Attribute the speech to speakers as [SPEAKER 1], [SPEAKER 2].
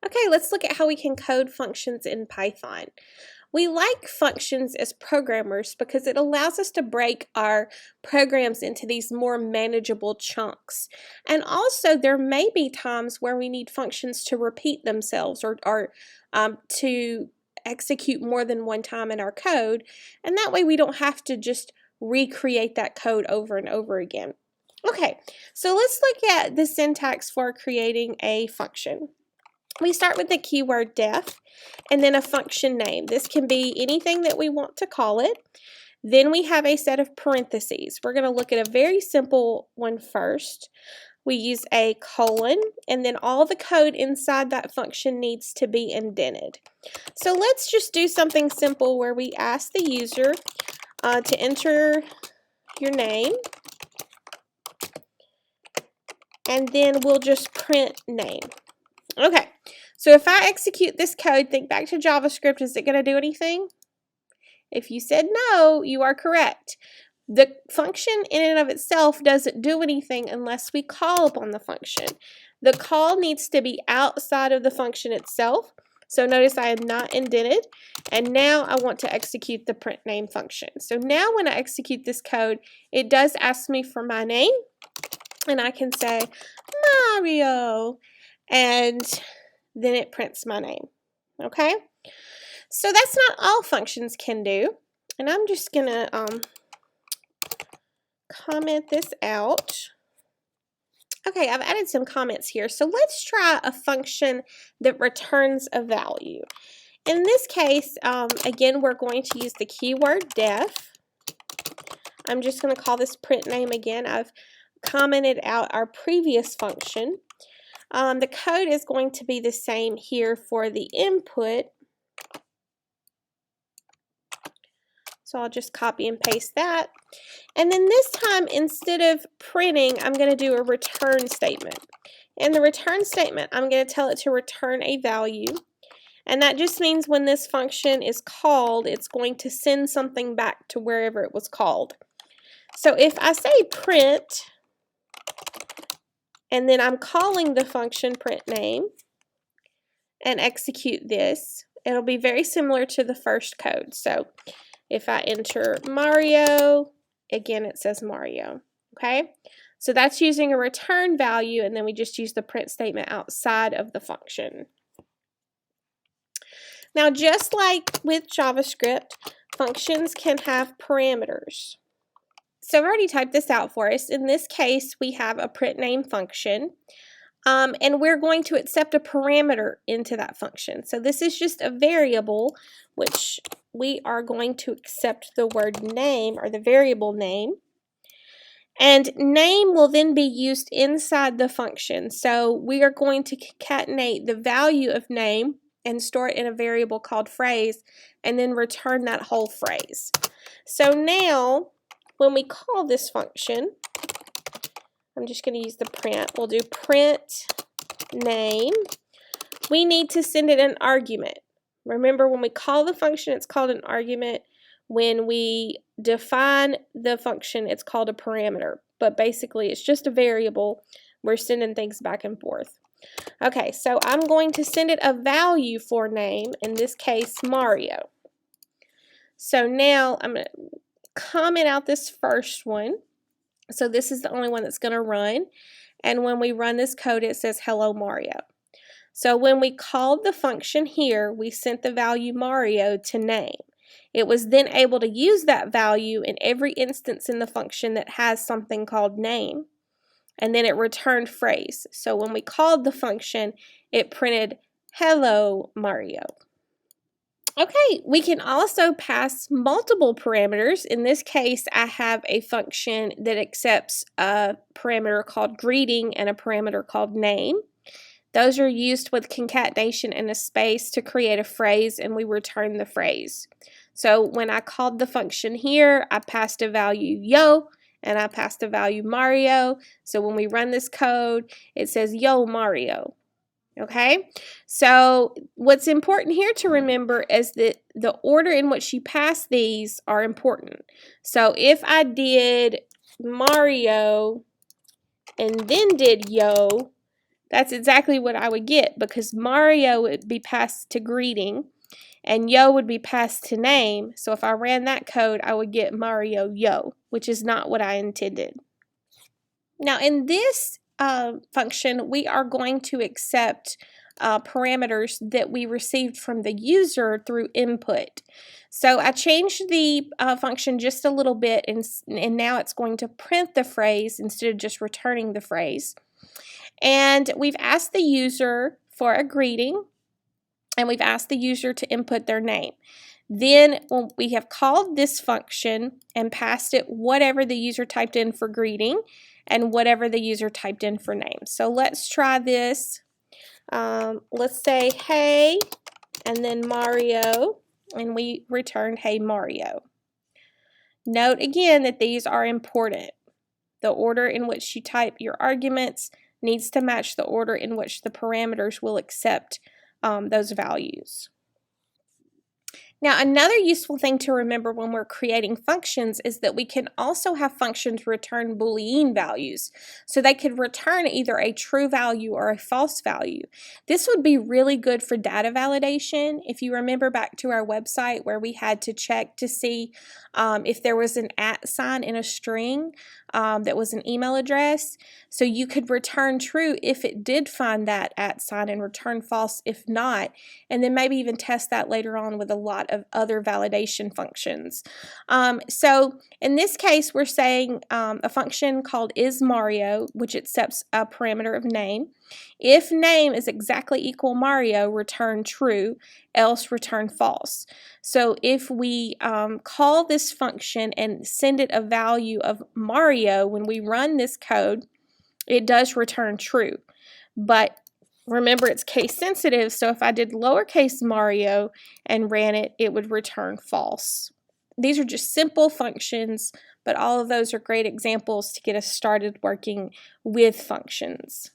[SPEAKER 1] Okay, let's look at how we can code functions in Python. We like functions as programmers because it allows us to break our programs into these more manageable chunks. And also, there may be times where we need functions to repeat themselves or to execute more than one time in our code. And that way we don't have to just recreate that code over and over again. Okay, so let's look at the syntax for creating a function. We start with the keyword def and then a function name. This can be anything that we want to call it. Then we have a set of parentheses. We're going to look at a very simple one first. We use a colon, and then all the code inside that function needs to be indented. So let's just do something simple where we ask the user to enter your name, and then we'll just print name. Okay, so if I execute this code, think back to JavaScript, is it going to do anything? If you said no, you are correct. The function in and of itself doesn't do anything unless we call upon the function. The call needs to be outside of the function itself. So notice I am not indented, and now I want to execute the print name function. So now when I execute this code, it does ask me for my name, and I can say Mario, and then it prints my name. Okay, so that's not all functions can do, and I'm just gonna comment this out. Okay, I've added some comments here, so let's try a function that returns a value. In this case, again, we're going to use the keyword def. I'm just going to call this print name again. I've commented out our previous function. The code is going to be the same here for the input. So I'll just copy and paste that. And then this time, instead of printing, I'm going to do a return statement. In the return statement, I'm going to tell it to return a value. And that just means when this function is called, it's going to send something back to wherever it was called. So if I say print, and then I'm calling the function print name and execute this, it'll be very similar to the first code. So if I enter Mario, again it says Mario. Okay, so that's using a return value, and then we just use the print statement outside of the function. Now, just like with JavaScript, functions can have parameters. So I've already typed this out for us. In this case, we have a print name function, and we're going to accept a parameter into that function. So this is just a variable, which we are going to accept the word name, or the variable name. And name will then be used inside the function. So we are going to concatenate the value of name and store it in a variable called phrase, and then return that whole phrase. So now, when we call this function, I'm just going to use the print. We'll do print name. We need to send it an argument. Remember, when we call the function, it's called an argument. When we define the function, it's called a parameter. But basically, it's just a variable. We're sending things back and forth. Okay, so I'm going to send it a value for name, in this case, Mario. So now I'm going to comment out this first one. So this is the only one that's going to run. And when we run this code, it says hello Mario. So when we called the function here, we sent the value Mario to name. It was then able to use that value in every instance in the function that has something called name. And then it returned phrase. So when we called the function, it printed hello Mario. Okay, we can also pass multiple parameters. In this case, I have a function that accepts a parameter called greeting and a parameter called name. Those are used with concatenation and a space to create a phrase, and we return the phrase. So when I called the function here, I passed a value yo, and I passed a value Mario. So when we run this code, it says yo Mario. Okay, so what's important here to remember is that the order in which you pass these are important. So if I did Mario and then did yo, That's exactly what I would get, because Mario would be passed to greeting and yo would be passed to name. So if I ran that code, I would get Mario yo, which is not what I intended. Now in this function, we are going to accept parameters that we received from the user through input. So I changed the function just a little bit, and now it's going to print the phrase instead of just returning the phrase. And we've asked the user for a greeting, and we've asked the user to input their name. Then we have called this function and passed it whatever the user typed in for greeting and whatever the user typed in for name. So let's try this. Let's say hey and then Mario, and we return hey Mario. Note again that these are important. The order in which you type your arguments needs to match the order in which the parameters will accept those values. Now, another useful thing to remember when we're creating functions is that we can also have functions return Boolean values. So they could return either a true value or a false value. This would be really good for data validation. If you remember back to our website where we had to check to see if there was an @ sign in a string that was an email address. So you could return true if it did find that @ sign and return false if not, and then maybe even test that later on with a lot of other validation functions. So in this case, we're saying a function called isMario, which accepts a parameter of name. If name is exactly equal Mario, return true, else return false. So if we call this function and send it a value of Mario, when we run this code, it does return true. But remember, it's case sensitive, so if I did lowercase Mario and ran it, it would return false. These are just simple functions, but all of those are great examples to get us started working with functions.